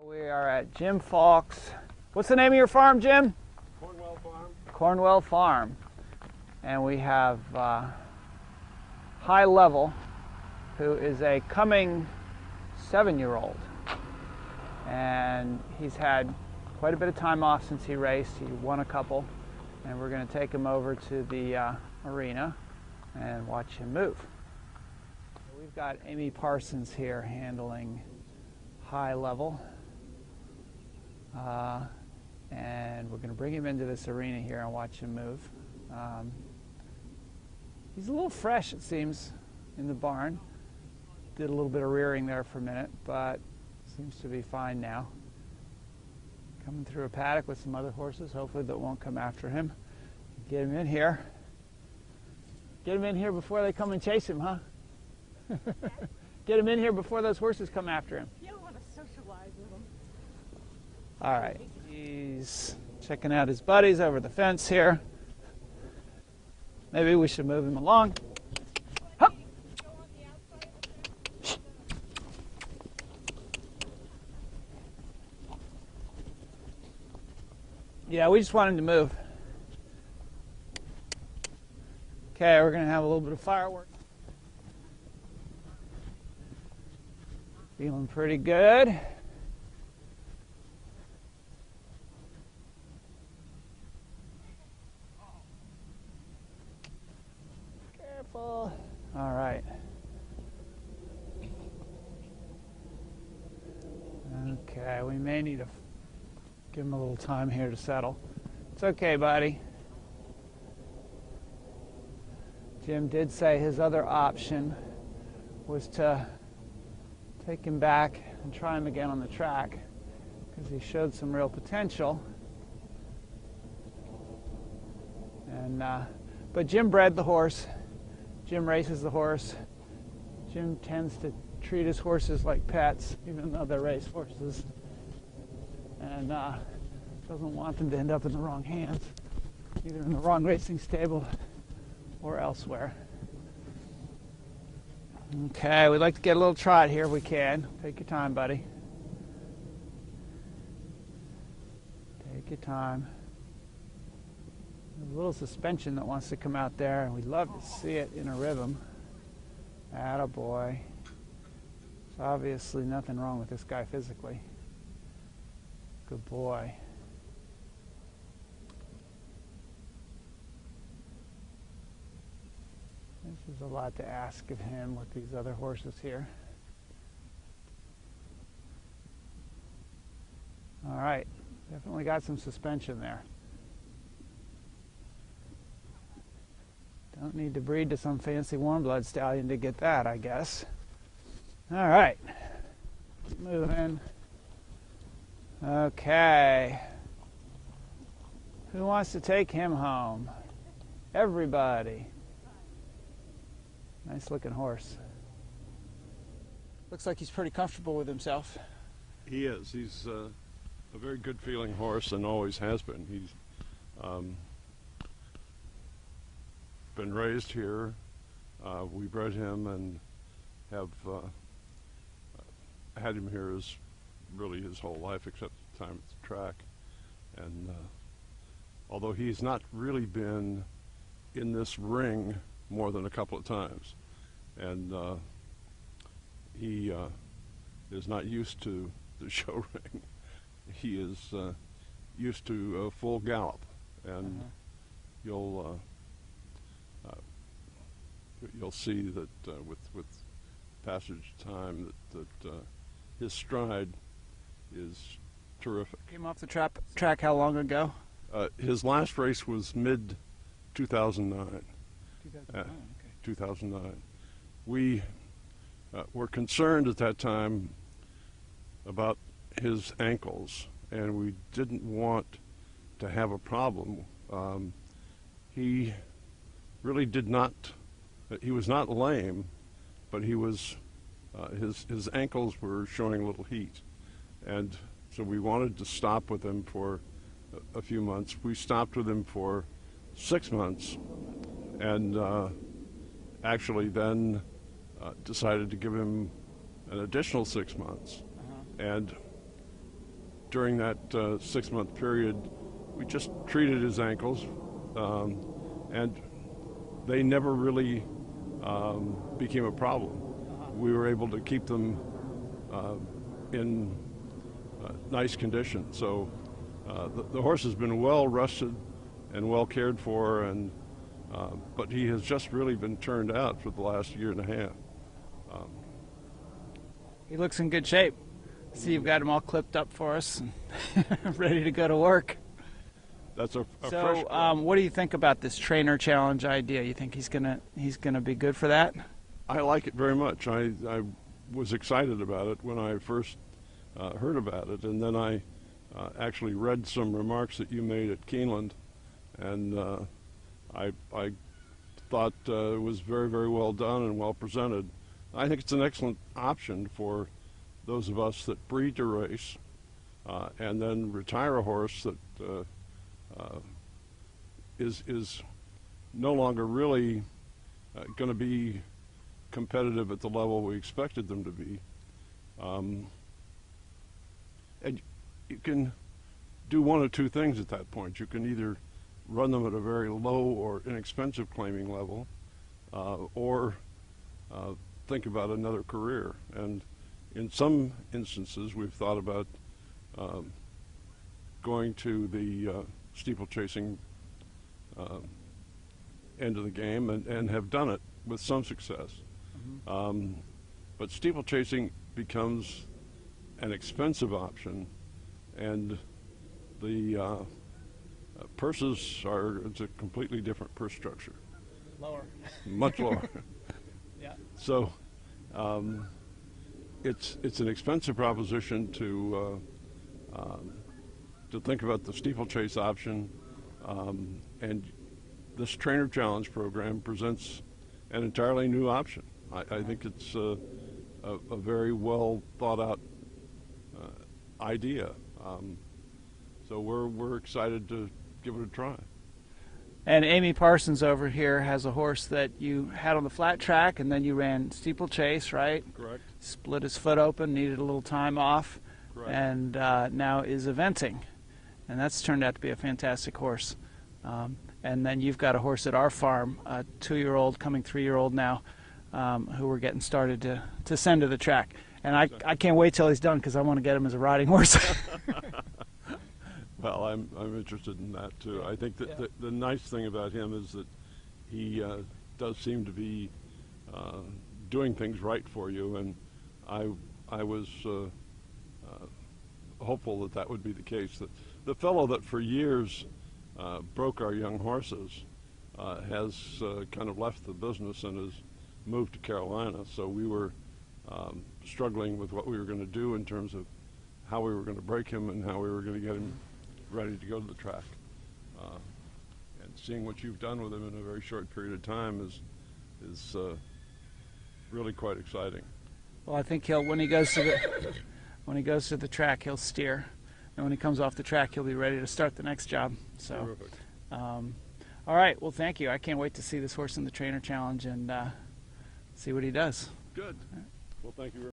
We are at Jim Falk's. What's the name of your farm, Jim? Cornwell Farm. Cornwell Farm. And we have High Level, who is a coming 7-year-old. And he's had quite a bit of time off since he raced. He won a couple. And we're going to take him over to the arena and watch him move. We've got Amy Parsons here handling High Level. And we're going to bring him into this arena here and watch him move. He's a little fresh, it seems, in the barn. Did a little bit of rearing there for a minute, but seems to be fine now. Coming through a paddock with some other horses, hopefully that won't come after him. Get him in here. Get him in here before they come and chase him, huh? Get him in here before those horses come after him. You don't want to socialize with him. All right, he's checking out his buddies over the fence here. Maybe we should move him along. Hup. Yeah, we just want him to move. Okay, we're going to have a little bit of fireworks. Feeling pretty good. Careful. All right. Okay, we may need to give him a little time here to settle. It's okay, buddy. Jim did say his other option was to take him back and try him again on the track because he showed some real potential. And but Jim bred the horse. Jim races the horse. Jim tends to treat his horses like pets, even though they're race horses, and doesn't want them to end up in the wrong hands, either in the wrong racing stable or elsewhere. Okay, we'd like to get a little trot here if we can. Take your time, buddy. Take your time. There's a little suspension that wants to come out there, and we'd love to see it in a rhythm. Attaboy. There's obviously nothing wrong with this guy physically. Good boy. This is a lot to ask of him with these other horses here. All right, definitely got some suspension there. Don't need to breed to some fancy warm blood stallion to get that, I guess. All right, moving. Okay. Who wants to take him home? Everybody. Nice looking horse. Looks like he's pretty comfortable with himself. He is. He's a very good feeling horse and always has been. He's been raised here. We bred him and have had him here really his whole life except the time at the track. And although he's not really been in this ring more than a couple of times, and he is not used to the show ring. He is used to a full gallop, and you'll see that with passage of time that his stride is terrific. Came off the track how long ago? His last race was mid 2009. 2009. We were concerned at that time about his ankles, and we didn't want to have a problem. He really did not, he was not lame, but he was, his ankles were showing a little heat. And so we wanted to stop with him for a few months. We stopped with him for 6 months, and actually then decided to give him an additional 6 months. And during that 6-month period, we just treated his ankles, and they never really became a problem. We were able to keep them in nice condition. So the horse has been well rested and well cared for, and but he has just really been turned out for the last year and a half. He looks in good shape. See, you've got him all clipped up for us and ready to go to work. That's a So, fresh what do you think about this trainer challenge idea? You think he's gonna be good for that? I like it very much. I was excited about it when I first heard about it, and then I actually read some remarks that you made at Keeneland, and I thought it was very, very well done and well presented. I think it's an excellent option for those of us that breed to race and then retire a horse that is no longer really going to be competitive at the level we expected them to be. And you can do one of two things at that point. You can either run them at a very low or inexpensive claiming level, or think about another career. And in some instances, we've thought about going to the steeplechasing end of the game, and have done it with some success. But steeplechasing becomes an expensive option, and the purses it's a completely different purse structure. Lower. Much lower. Yeah. So it's an expensive proposition to think about the steeplechase option, and this trainer challenge program presents an entirely new option. I think it's a very well thought out idea. So we're excited to give it a try. And Amy Parsons over here has a horse that you had on the flat track, and then you ran steeplechase, right? Correct. Split his foot open, needed a little time off, Correct. and now is eventing. And that's turned out to be a fantastic horse. And then you've got a horse at our farm, a 2-year-old, coming 3-year-old now, who we're getting started to send to the track. And I can't wait till he's done, because I want to get him as a riding horse. Well, I'm interested in that too. I think that the nice thing about him is that he does seem to be doing things right for you, and I was hopeful that would be the case. That the fellow that for years broke our young horses has kind of left the business and has moved to Carolina. So we were struggling with what we were going to do in terms of how we were going to break him and how we were going to get him ready to go to the track. And seeing what you've done with him in a very short period of time is really quite exciting. Well, I think when he goes to the track, he'll steer, and when he comes off the track, he'll be ready to start the next job. So, Terrific. All right. Well, thank you. I can't wait to see this horse in the trainer challenge and see what he does. Good. Well, thank you very much.